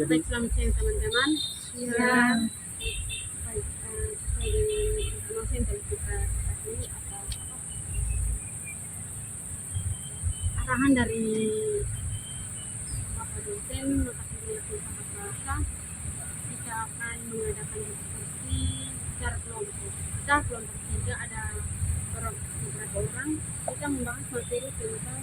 Jadi Baik, selamat siang teman-teman. Siang. Baik, sesuai dengan informasi yang tadi kita ketahui atau arahan dari Bapak dosen mata kuliah filsafat bahasa, kita akan mengadakan diskusi secara kelompok. Kita kelompok 3 ada beberapa orang. Kita membahas materi tentang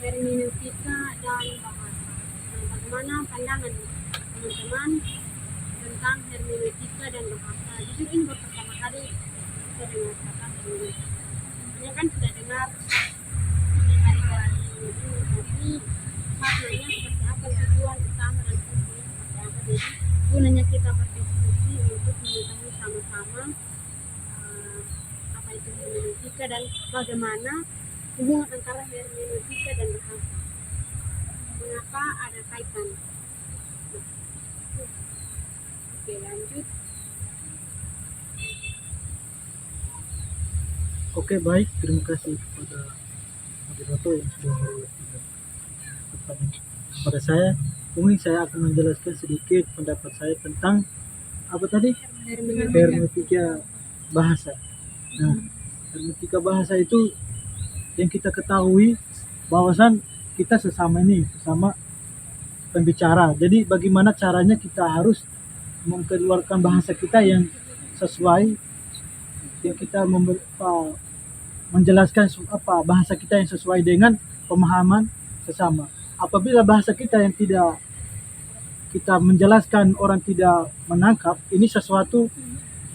hermeneutika dan bahasa. Bagaimana pandangan teman-teman tentang hermeneutika dan bahasa? Jujur ini baru pertama kali saya dengar kata hermeneutika. Saya kan sudah dengar hari-hari ini, tapi maknanya seperti apa, tujuan utama dan fungsinya seperti apa. Jadi gunanya kita berdiskusi untuk mengetahui sama-sama apa itu hermeneutika dan bagaimana hubungan antara hermeneutika dan bahasa. Mengapa ada kaitan? Oke, lanjut. oke, baik, terima kasih kepada moderator yang sudah memberikan pertanyaan kepada saya. Mungkin saya akan menjelaskan sedikit pendapat saya tentang apa tadi? Hermeneutika bahasa. Nah, hermeneutika bahasa itu yang kita ketahui bahwasan kita sesama pembicara. Jadi bagaimana caranya kita harus mengeluarkan bahasa kita yang sesuai, yang kita menjelaskan bahasa kita yang sesuai dengan pemahaman sesama. Apabila bahasa kita yang tidak kita menjelaskan, orang tidak menangkap, ini sesuatu,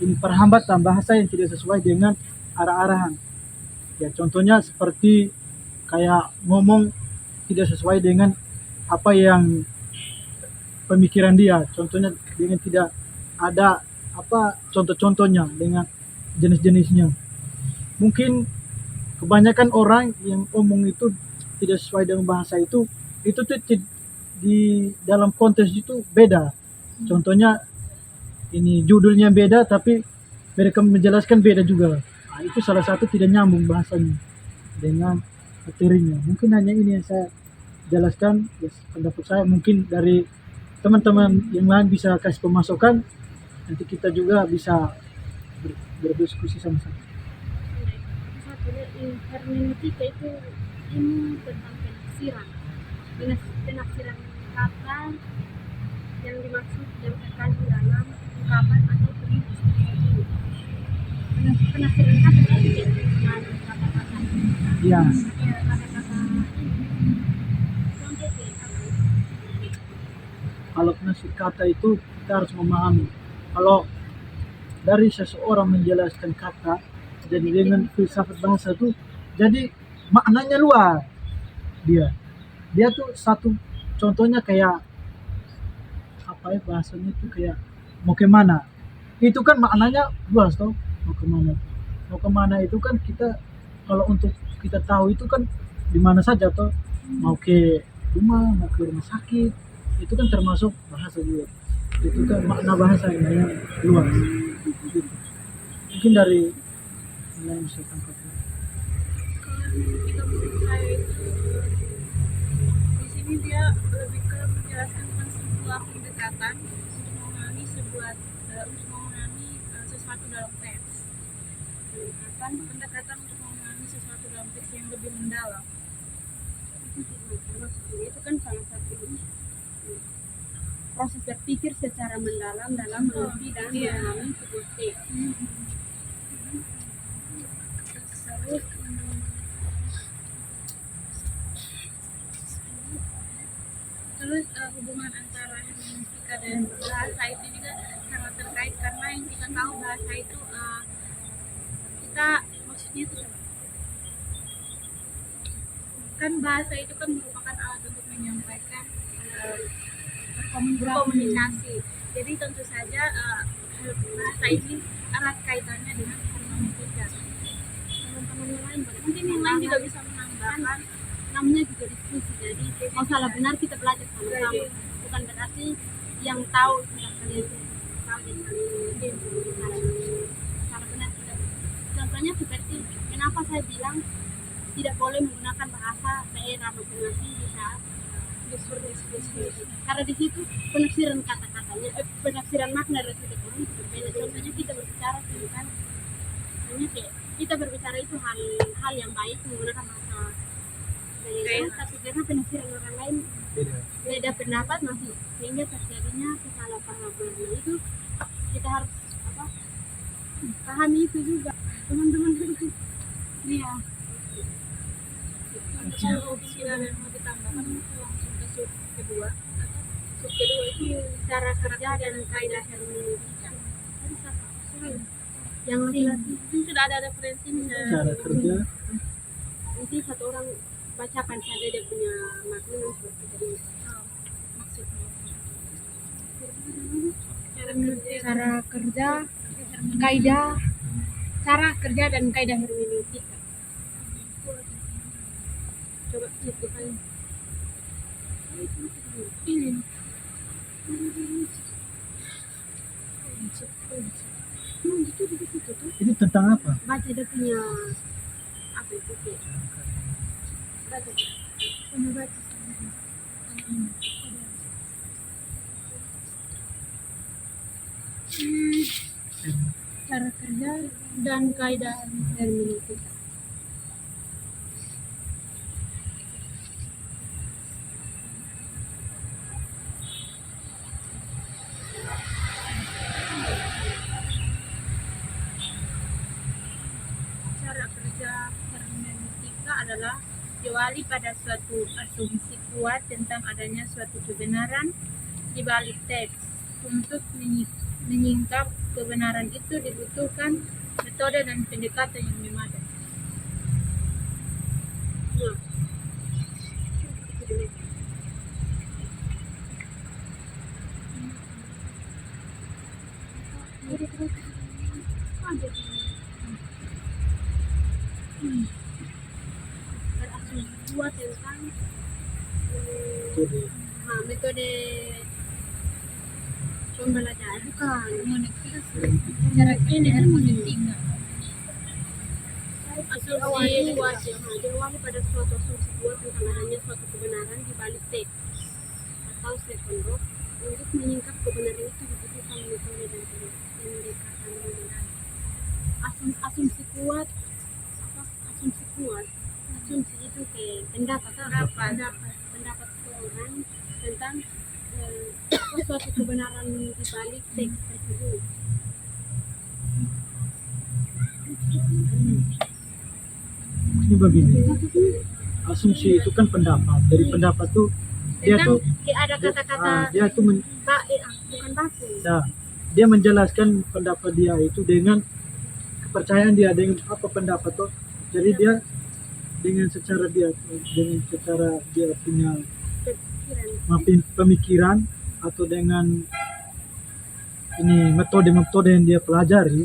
ini perhambatan bahasa yang tidak sesuai dengan arah-arahan. Ya, contohnya seperti kayak ngomong tidak sesuai dengan apa yang pemikiran dia. Contohnya dengan tidak ada contoh-contohnya dengan jenis-jenisnya. Mungkin kebanyakan orang yang ngomong itu tidak sesuai dengan bahasa itu tuh di dalam konteks itu beda. Contohnya ini judulnya beda tapi mereka menjelaskan beda juga. Nah, itu salah satu tidak nyambung bahasanya dengan materinya. Mungkin hanya ini yang saya jelaskan, pendapat saya. Mungkin dari teman-teman yang lain bisa kasih pemasukan, nanti kita juga bisa berdiskusi sama-sama. Satunya hermeneutika itu ilmu tentang penafsiran. Penafsiran kata yang dimaksud dan terkandung dalam ungkapan atau penafsiran. Penafsiran kata itu dengan kata-kata. Iya. Kata-kata contoh Kalau penafsir kata itu kita harus memahami. Kalau dari seseorang menjelaskan kata, jadi dengan filsafat bahasa itu, jadi maknanya luas. Dia tuh satu contohnya kayak apa ya bahasanya itu kayak mau kemana. Itu kan maknanya luas toh, mau kemana. Mau kemana itu kan kita kalau untuk kita tahu itu kan di mana saja toh, mau ke rumah, mau ke rumah sakit, itu kan termasuk bahasa juga. Itu kan makna bahasa yang luas. Gitu. Mungkin dari yang bisa tangkap. Kalau menurut saya itu di sini dia lebih ke menjelaskan tentang sebuah pendekatan untuk memahami sesuatu dalam teks. Pendekatan untuk memahami sesuatu dalam teks yang lebih mendalam. itu kan salah satu proses berpikir secara mendalam dalam mengerti dan memahami sebuah teks. Terus hubungan antara hermeneutika dan bahasa itu juga sangat terkait karena yang kita tahu bahasa itu kita maksudnya itu kan bahasa itu kan merupakan alat untuk menyampaikan komunikasi. Jadi tentu saja bahasa ini erat kaitannya dengan hermeneutika. Teman-teman yang lain Mungkin yang lain juga bisa menambahkan. namanya juga diskusi, jadi kalau salah benar kita belajar sama-sama, bukan berarti yang tahu sudah kalian tahu dan kalian salah benar tidak. Contohnya seperti kenapa saya bilang tidak boleh menggunakan bahasa daerah masing-masing di saat definisi. Karena di situ penafsiran kata-katanya, penafsiran makna dari setiap orang itu berbeda. Contohnya kita berbicara tentang, hanya kayak kita berbicara itu hal yang baik menggunakan bahasa daerah, tapi karena penafsiran orang lain beda pendapat masih sehingga terjadinya kesalahpahaman. Nah itu kita harus apa, pahami itu juga teman-teman. Iya. Kalau tidak ada yang mau ditambahkan langsung ke sub kedua. Sub kedua itu Cara kerja dan kaidah hermeneutika. Yang laki-laki ini sudah ada referensinya. Cara kerja, nanti satu orang bacakan saja dia punya makna nanti jadi Maksudnya cara kerja, kaidah, cara kerja dan kaidah hermeneutika. Coba ciptakan ini ini tentang apa? baca dia punya apa itu kayak baca punya baca. Cara kerja dan kaidah hermeneutika. cara kerja hermeneutika adalah diwali pada suatu asumsi kuat tentang adanya suatu kebenaran di balik teks. Untuk menyingkap kebenaran itu dibutuhkan metode dan pendekatan yang memadai. Nah, berasumsi kuat tentang metode pembelajaran bukan Cara ini hermeneutika. asumsi kuat ya, diawali pada suatu asumsi kuat tentang adanya suatu kebenaran di balik teks atau second row. Untuk menyingkap kebenaran itu dibutuhkan metode dan pendekatan yang memadai. Asumsi kuat apa? Asumsi kuat. Asumsi itu kayak pendapat seseorang tentang suatu kebenaran di balik teks tersebut. ini begini. Asumsi itu kan pendapat. Dari pendapat tuh dia Tentang tuh kayak ada kata-kata dia tuh bukan baku. nah, dia menjelaskan pendapat dia itu dengan kepercayaan dia dengan apa pendapat tuh. Jadi dia dengan secara dia punya pemikiran atau dengan ini metode yang dia pelajari.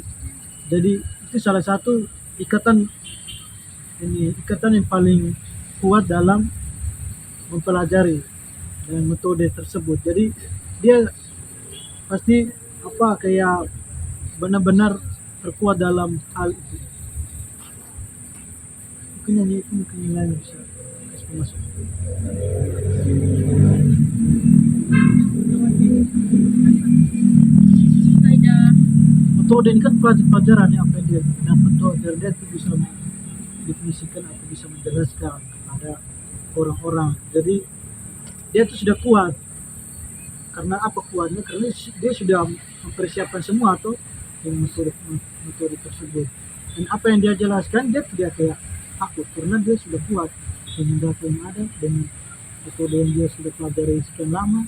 Jadi itu salah satu ikatan yang paling kuat dalam mempelajari dengan metode tersebut. Jadi dia pasti apa kayak benar-benar terkuat dalam hal itu. Mungkin yang lain bisa kasih masuk. Kaidah Metode ini kan pelajaran yang apa yang dia dapat tuh agar dia tuh bisa mendefinisikan atau bisa menjelaskan kepada orang-orang. Jadi dia tuh sudah kuat. Karena apa kuatnya? Karena dia sudah mempersiapkan semua tuh dengan metode tersebut. Dan apa yang dia jelaskan dia tidak kayak takut karena dia sudah kuat dengan data yang ada, dengan metode yang dia sudah pelajari sekian lama.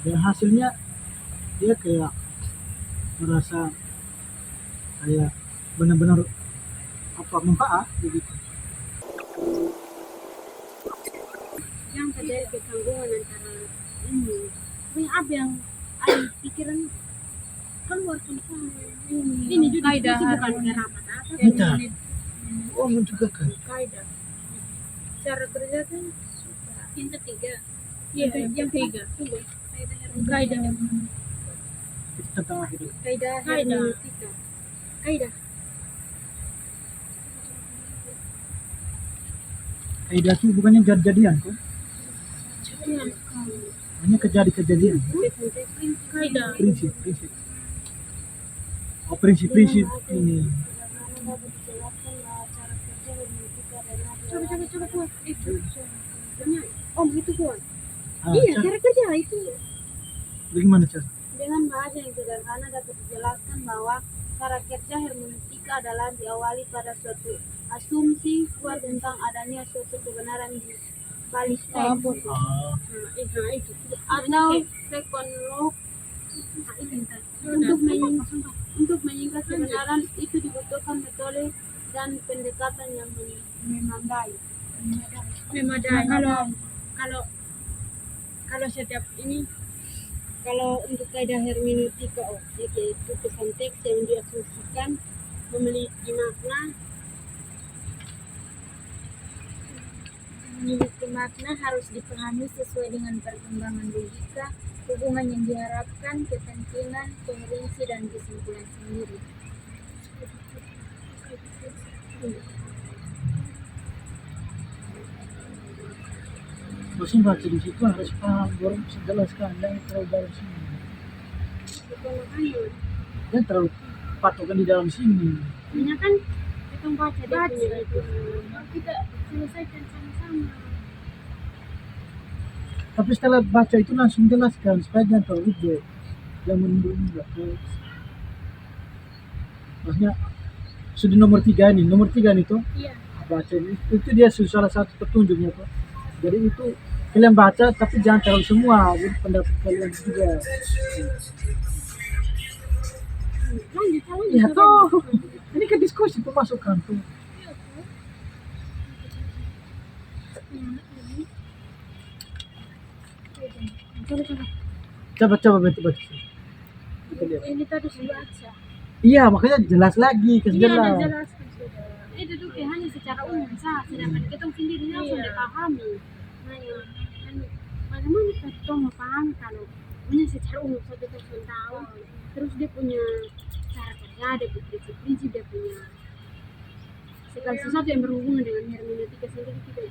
Dan hasilnya dia kayak merasa kayak benar-benar apa manfaat begitu. Yang terjadi kecanggungan antara ini apa yang ada di pikiran keluar ini juga kaidah bukan rapat apa Kita, oh juga kan. kaidah. Cara kerja kan yang ketiga yang ketiga. Kaidah Itu tentang apa itu? kaidah hermeneutika. Kaidah Kaidah itu bukannya jadian kan? Iya. Hanya kejadian Desain prinsip Kaidah. prinsip. Oh, prinsip-prinsip ini. bagaimana dapat dijelaskan bahwa cara kerja hermeneutika adalah Coba kuat itu. Om itu kuat. Ah, Iya, cara, cara kerja itu bagaimana cara? dengan bahasa yang sederhana dapat dijelaskan bahwa cara kerja hermeneutika adalah diawali pada suatu asumsi kuat tentang adanya suatu kebenaran di balik teks. Ah, Itu atau second law. Untuk menyingkat kebenaran itu dibutuhkan metode dan pendekatan yang memadai. Memadai. Kalau setiap ini Kalau untuk kaidah hermeneutika yaitu pesan teks yang diasumsikan memiliki makna harus dipahami sesuai dengan perkembangan logika, hubungan yang diharapkan, kepentingan, koherensi dan kesimpulan sendiri. Maksudnya baca di situ harus paham, baru bisa jelaskan, jangan terlalu dalam sini. itu makanya Jangan terlalu patokan di dalam sini. ini kan kita baca dia punya itu Kita selesaikan sama-sama. Tapi setelah baca itu langsung jelaskan supaya jangan terlalu ribet, jangan menunda. Maksudnya sudah nomor 3 nih tuh Iya. baca itu dia salah satu petunjuknya tuh. Jadi itu kalian baca tapi jangan terlalu semua, jadi pendapat kalian juga. Ya toh, ini kan diskusi pemasukan tuh. Coba baca. Kita lihat. Ini tadi sudah baca. Iya, makanya jelas lagi, kasih Iya, jelas. ada jelaskan sudah. itu tuh hanya secara umum sedangkan kita sendiri langsung Iya. dipahami. Nah, ya, kan bagaimana kita mau paham kalau hanya secara umum saja kita sudah tahu, terus dia punya cara kerja, dia punya prinsip, dia punya segala sesuatu yang berhubungan dengan hermeneutika sendiri kita.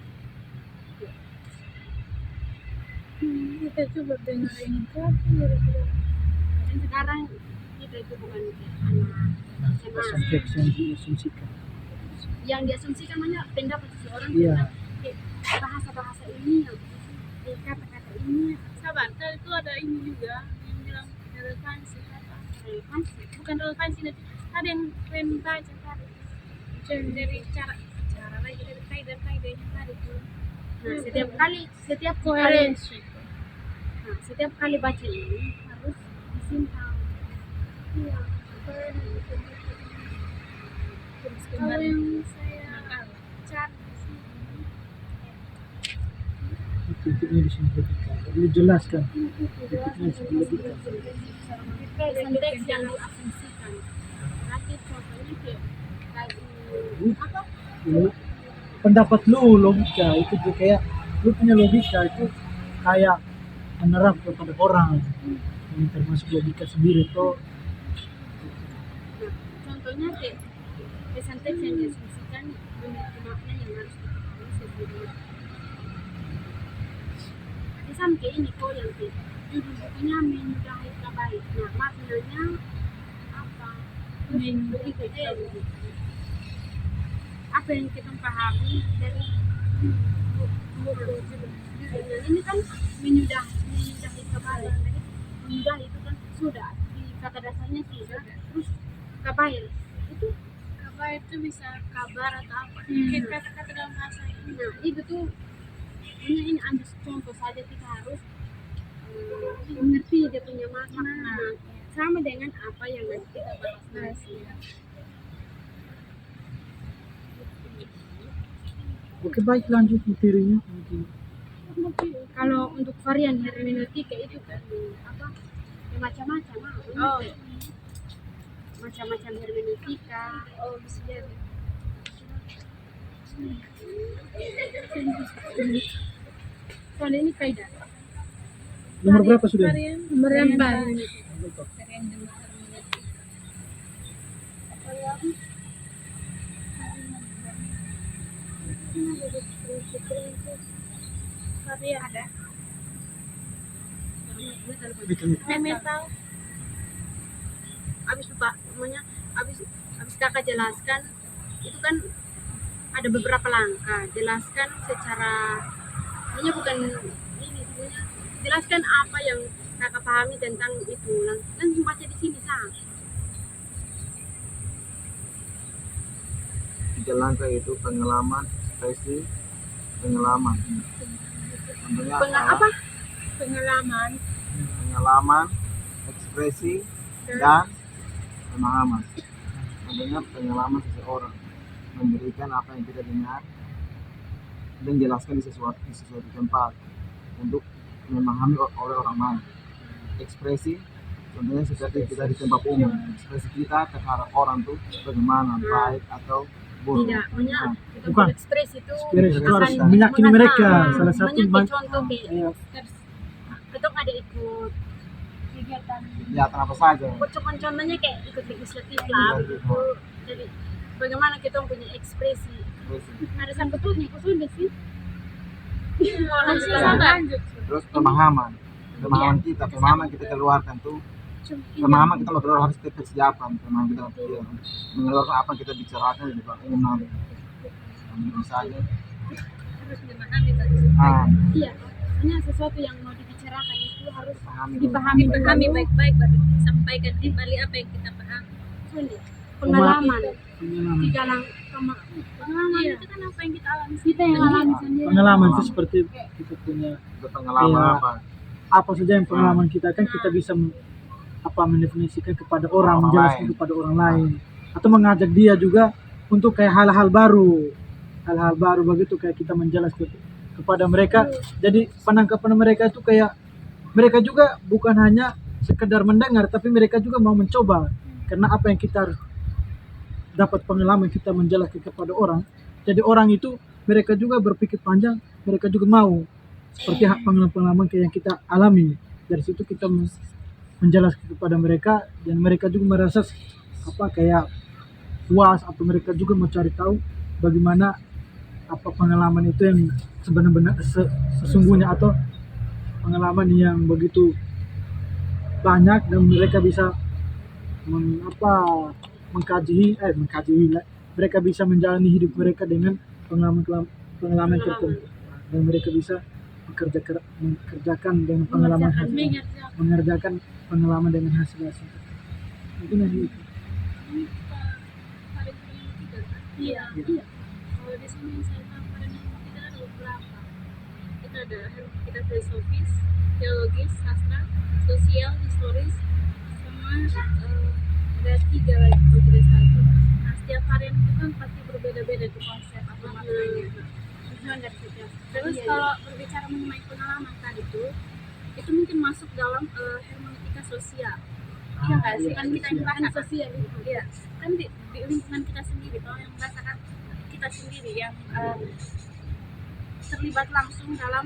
Kita coba dengar ini kopi kira-kira. Dan sekarang kita itu bukan kayak anak Pesan SMA teks yang diasumsikan. yang diasumsikan banyak pendapat seseorang Iya. tentang bahasa-bahasa ini, kata-kata ini, Sabar, itu ada ini juga yang bilang relevansi apa? relevansi. Bukan relevansi nanti ada yang kalian baca tadi. Dari cara lagi dari kaidah yang tadi tuh. Nah, setiap kali Koherensi. setiap kali baca ini harus disimpan. Iya. Kalau yang saya cari di sini, Titiknya di sini logika. Perlu jelaskan. Titiknya di sini logika. Pesan teks yang diasumsikan. Berarti contohnya kayak apa? Lu, pendapat lu logika itu tuh kayak lu punya logika itu kayak menerap kepada orang yang termasuk logika sendiri tuh. Contohnya kayak pesan teks yang diasumsikan memiliki makna yang harus dipahami sesuai dengan. Sama kayak ini kok yang kayak judul bukunya menyudahi baik. Nah, maknanya apa? Menyudahi baik. Apa yang kita pahami dari judulnya ini kan menyudahi kebalik. Menyudahi itu kan sudah di kata dasarnya sudah, terus kabair itu kabar itu bisa kabar atau apa? Kayak kata-kata dalam bahasa ini. nah itu tuh ini ambil contoh saja kita harus mengerti dia punya makna. Sama dengan apa yang nanti kita bahas nanti. Oke, baik, lanjut materinya. Kalau untuk varian hermeneutika itu kan apa ya macam-macam macam-macam hermeneutika bisa jadi soalnya ini kaidah Nomor berapa sudah? Nomor yang baru. tapi ada Betul. metal. Abis lupa namanya, abis kakak jelaskan itu kan ada beberapa langkah, jelaskan secara ini bukan ini sebenarnya, jelaskan apa yang kakak pahami tentang itu, langsung baca di sini sah. 3 langkah itu pengalaman, ekspresi, pengalaman. Contohnya Apa? Pengalaman. pengalaman, ekspresi, dan pemahaman. Contohnya pengalaman seseorang memberikan apa yang kita dengar dan jelaskan di sesuatu tempat untuk memahami oleh orang lain. Ekspresi contohnya seperti kita di tempat umum, ekspresi kita terhadap orang tuh bagaimana, baik atau buruk. Tidak, punya Nah, kita Bukan. berekspres itu Ekspresi itu harus akan meyakini mereka. mengatakan, Salah satu banyak contoh kayak Iya. kita ada ikut kegiatan, kegiatan apa saja. contohnya kayak ikut legislatif lah begitu. Jadi bagaimana kita punya ekspresi, Ekspresi. ada sangkutnya kok sudah sih. Lanjut. Terus pemahaman pemahaman kita keluarkan tuh, pemahaman kita keluar harus kita persiapan, pemahaman kita mengeluarkan apa yang kita bicarakan di depan umum nanti. Misalnya, Terus memahami Iya, hanya sesuatu yang mau dibicarakan itu harus pahami dipahami baik-baik baru sampaikan kembali apa yang kita pahami. sulit. Pengalaman, Pengalaman. di dalam pengalaman itu kan apa yang kita alami, kita yang alami sendiri. Pengalaman itu seperti kita punya itu pengalaman Iya. apa. saja yang pengalaman kita kan kita bisa mendefinisikan kepada orang, Orang menjelaskan lain. kepada orang lain, atau mengajak dia juga untuk kayak hal-hal baru begitu, kayak kita menjelaskan kepada mereka. Jadi penangkapan mereka itu kayak mereka juga bukan hanya sekedar mendengar, tapi mereka juga mau mencoba, karena apa yang kita dapat pengalaman kita menjelaskan kepada orang, jadi orang itu mereka juga berpikir panjang, mereka juga mau seperti pengalaman kayak yang kita alami. Dari situ kita menjelaskan kepada mereka, dan mereka juga merasa kayak puas, atau mereka juga mau cari tahu bagaimana apa pengalaman itu yang sebenarnya sesungguhnya, atau pengalaman yang begitu banyak, dan mereka bisa mengkaji mereka bisa menjalani hidup mereka dengan pengalaman tertentu, dan mereka bisa mengerjakan dengan pengalaman hasil, mengerjakan pengalaman dengan hasil mungkin hanya itu. Iya. Kalau di sini saya tahu pada kita ada beberapa. Kita ada kita filosofis, teologis, sastra, sosial, historis, sama ada 3 lagi kalau tidak salah. Nah, setiap varian itu kan pasti berbeda-beda tuh konsep atau maknanya. Tujuan dari setiap. Terus kalau berbicara mengenai pengalaman tadi itu mungkin masuk dalam hermeneutika sosial. Iya nggak sih? Kan kita yang merasakan sosial itu. Iya. Kan di lingkungan kita sendiri, kalau yang merasakan kita sendiri yang terlibat langsung dalam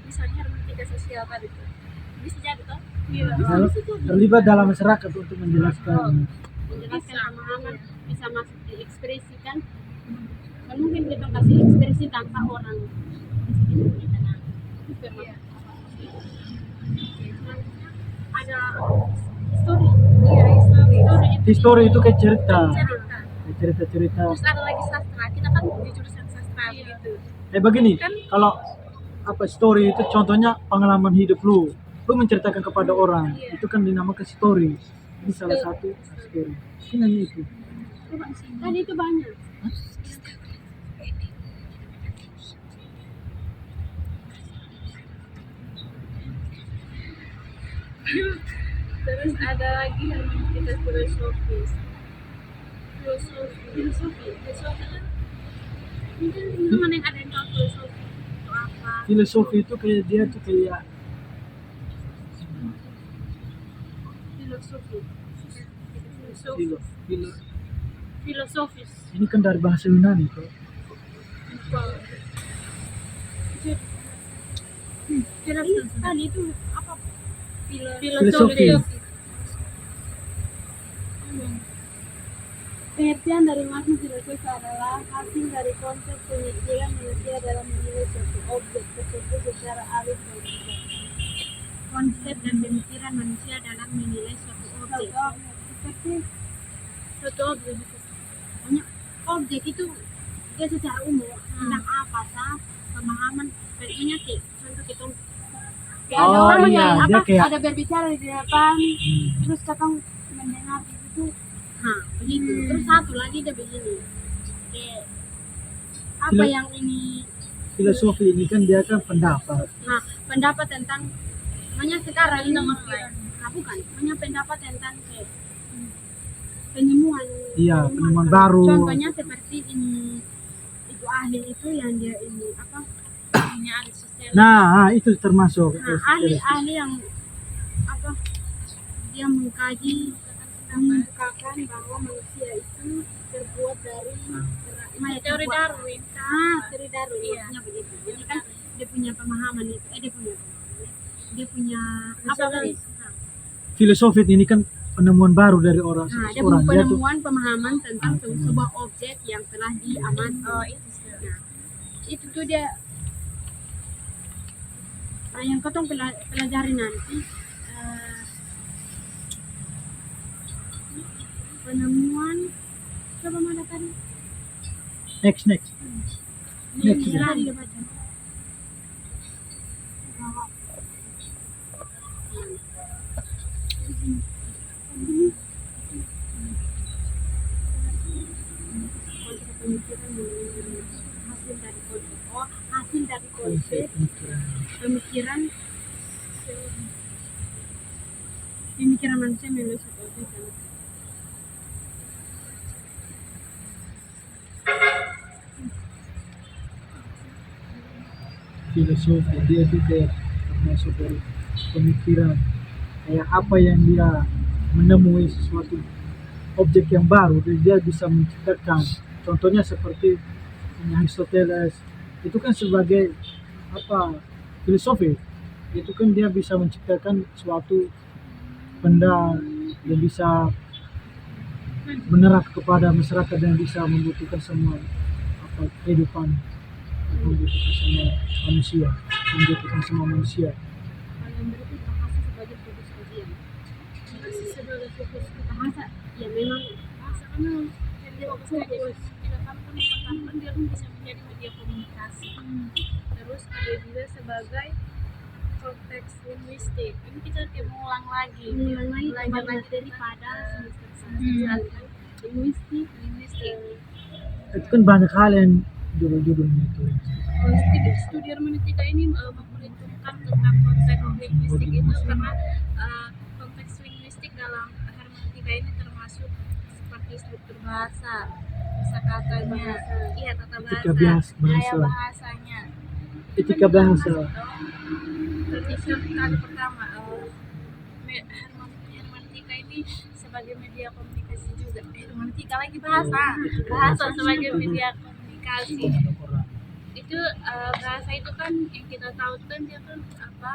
misalnya hermeneutika sosial tadi itu. Bisa jadi toh? Iya. Terlibat dalam masyarakat untuk menjelaskan Pemahaman bisa masuk diekspresikan. Kan mungkin kita kasih ekspresi tanpa orang. Ada story. Iya, history itu kayak cerita. Cerita. Cerita. Terus ada lagi sastra. Kita kan di jurusan sastra gitu. Begini, kalau story itu contohnya pengalaman hidup lu menceritakan kepada orang, itu kan dinamakan story. Ini salah satu story. Ini hanya itu. Tadi itu banyak. Terus ada lagi yang kita filosofis. Filosofi kan mungkin teman yang ada yang tahu filosofi itu apa? Filosofi itu kayak dia tuh kayak Filosofis. ini kan dari bahasa Yunani kok. Jelas tadi itu apa? Filosofi. Pengertian dari makna filosofi adalah hasil dari konsep pemikiran manusia dalam menilai suatu objek tersebut secara alif dan tidak. konsep dan pemikiran manusia dalam menilai suatu objek. Suatu objek itu banyak objek itu dia secara umum tentang apa sah pemahaman bedanya kayak contoh kita kayak ada Oh, orang iya, yang dia apa kayak- ada berbicara di depan Hmm. terus kadang mendengar itu begitu terus satu lagi dia begini kayak apa Filo- yang ini Filosofi ini kan dia kan pendapat. pendapat tentang banyak sekarang ini bukan banyak pendapat tentang kayak penemuan Iya, penemuan baru. contohnya seperti ini itu ahli itu yang dia ini apa Ini ada sistem. Nah, itu termasuk. ahli yang apa dia mengkaji mengungkapkan bahwa manusia itu terbuat dari Teori Darwin. teori Darwin Iya. maksudnya begitu jadi kan dia punya pemahaman itu dia punya apa tadi Filosofi ini kan penemuan baru dari orang dia seseorang. Dia tuh penemuan pemahaman tentang sebuah objek yang telah diamati Itu sih. nah, itu tuh dia yang ketong pelajari nanti penemuan coba mana tadi next. ini Next. tadi dia baca hasil dari konsep pemikiran manusia melalui suatu objek dan Filosofi dia itu kayak termasuk dari pemikiran, kayak apa yang dia menemui sesuatu objek yang baru dan dia bisa menciptakan. Contohnya seperti Aristoteles itu kan sebagai apa filosofi, itu kan dia bisa menciptakan suatu benda yang bisa menerap kepada masyarakat dan bisa membutuhkan semua apa kehidupan, membutuhkan semua manusia, membutuhkan semua manusia. kalau yang berikut bahasa sebagai fokus kajian Sebagai fokus bahasa ya memang bahasa kan memang jadi fokus aja. Kita tahu kan pertama kan dia bisa menjadi media komunikasi. Terus ada juga sebagai konteks linguistik. Ini kita kayak mengulang lagi. mengulang lagi Belajar kembali lagi daripada semester linguistik Itu kan banyak hal yang judul-judulnya itu. studi hermeneutika ini memperhitungkan tentang konteks linguistik itu karena konteks linguistik dalam hermeneutika ini termasuk seperti struktur bahasa, kosakatanya, iya tata Etika bahasa, bahasa. gaya bahasanya. Etika bahasa. Terus kali pertama hermeneutika ini sebagai media komunikasi juga. Hermeneutika lagi bahasa sebagai media komunikasi. Itu bahasa itu kan yang kita tahu kan dia kan apa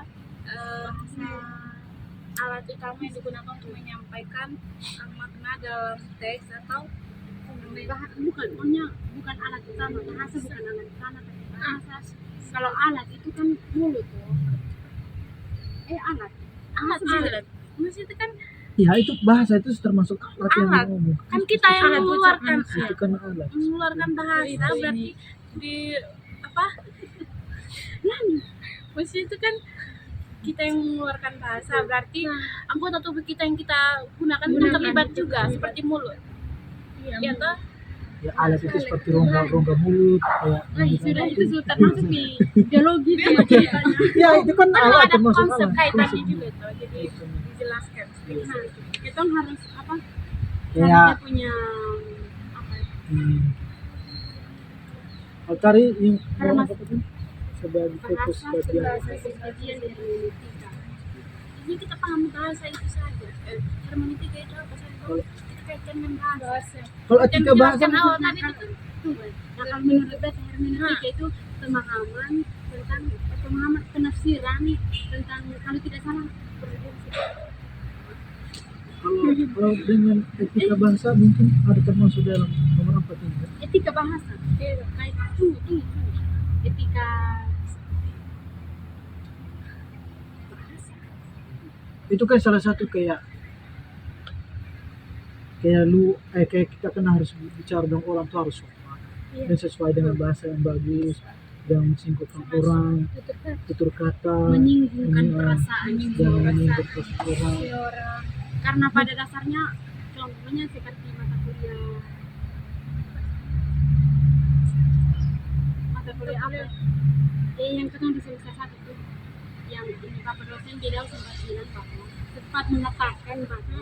alat utama yang digunakan untuk menyampaikan makna dalam teks atau bukan alat utama bahasa bukan alat utama tapi bahasa kalau alat itu kan mulut tuh alat alat. Maksudnya itu kan Ya itu bahasa itu termasuk alat yang Alat. ngomong. kan kita yang Alat mengeluarkan Itu kan alat. mengeluarkan bahasa berarti di apa maksudnya itu kan kita yang mengeluarkan bahasa berarti anggota tubuh kita yang kita gunakan itu terlibat juga seperti mulut ya toh Ya alat itu seperti rongga mulut kayak sudah itu sudah termasuk di biologi itu ya ceritanya Ya itu kan kan alat ada termasuk konsep alat. kaitannya juga tuh jadi dijelaskan kita harus apa Kayak harus punya apa ya, Altari yang Harus apa tadi? Sebagai fokus bahasa bagian sebagai bagian dari hermeneutika. ini kita paham bahasa itu saja hermeneutika itu apa saja kita kaitkan dengan bahasa kalau dan etika bahasa menjelaskan awal tadi itu kan Nah, kalau menurut bahasa hermeneutika itu pemahaman tentang pemahaman penafsiran tentang kalau tidak salah kalau dengan etika bahasa mungkin ada termasuk dalam nomor 4 ini. etika bahasa kayak itu etika bahasa itu kan salah satu kayak kayak kita kan harus bicara dengan orang tuh harus sopan dan sesuai dengan bahasa yang bagus, jangan singkutkan orang, tutur kata, menyinggungkan ini, perasaan jangan menyinggung orang. orang. karena pada dasarnya contohnya seperti mata kuliah apa yang ketemu di semester 1 tuh yang ini Bapak dosen beliau sempat bilang bahwa cepat mengatakan bahwa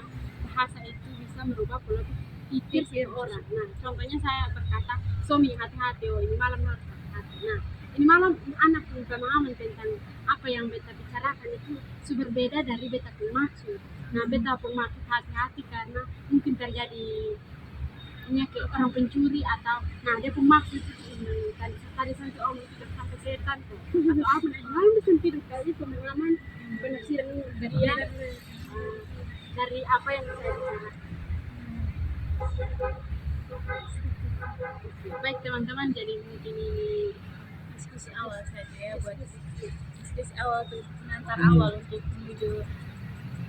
bahasa itu bisa merubah pola pikir seseorang. Nah, contohnya saya berkata, Somi hati-hati, oh ini malam harus hati-hati. Nah, ini malam anak pun pemahaman tentang apa yang beta bicarakan itu berbeda dari beta pun maksud. Nah, beta pun maksud hati-hati karena mungkin terjadi penyakit orang pencuri atau nah dia pun maksud tadi sampai om itu sampai setan tuh atau apa nah bisa tidur kali pengalaman penafsiran dia dari apa yang saya bicarakan. Baik teman-teman, jadi mungkin ini Diskusi awal saja ya, buat diskusi awal tuh pengantar awal untuk menuju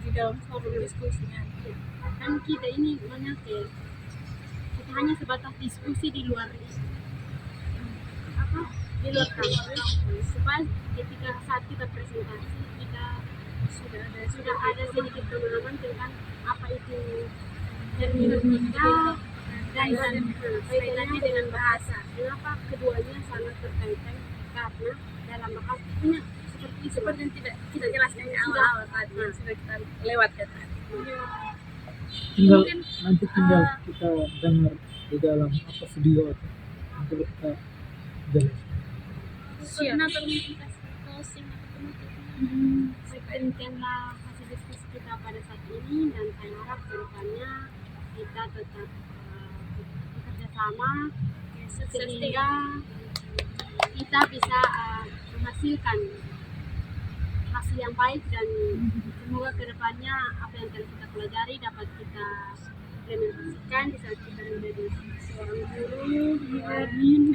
di dalam forum diskusinya. kan kita ini menyakit kita hanya sebatas diskusi di luar kampus supaya ketika saat kita presentasi kita sudah ada sedikit pengalaman tentang apa itu hermeneutika dan kaitannya dengan bahasa. Kenapa keduanya sangat berkaitan? Karena dalam bahasa punya seperti yang tidak kita jelaskan di awal tadi yang sudah kita lewatkan tadi. Tinggal nanti tinggal kita dengar di dalam apa video itu nanti kita jelas. Koordinator mungkin kasih closing atau penutup. Demikianlah hasil diskusi kita pada saat ini dan saya harap kedepannya kita tetap bekerja sama sehingga kita bisa menghasilkan hasil yang baik dan semoga kedepannya apa yang telah kita pelajari dapat kita implementasikan di saat kita menjadi seorang guru.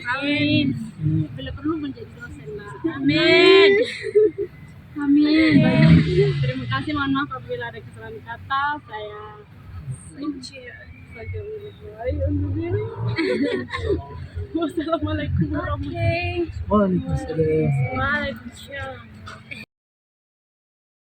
Amin. Bila perlu menjadi dosen lah. Amin. Amin. Baik. Terima kasih, mohon maaf apabila ada kesalahan kata. Saya Wassalamualaikum warahmatullahi Oke. Waalaikumsalam. Waalaikumsalam.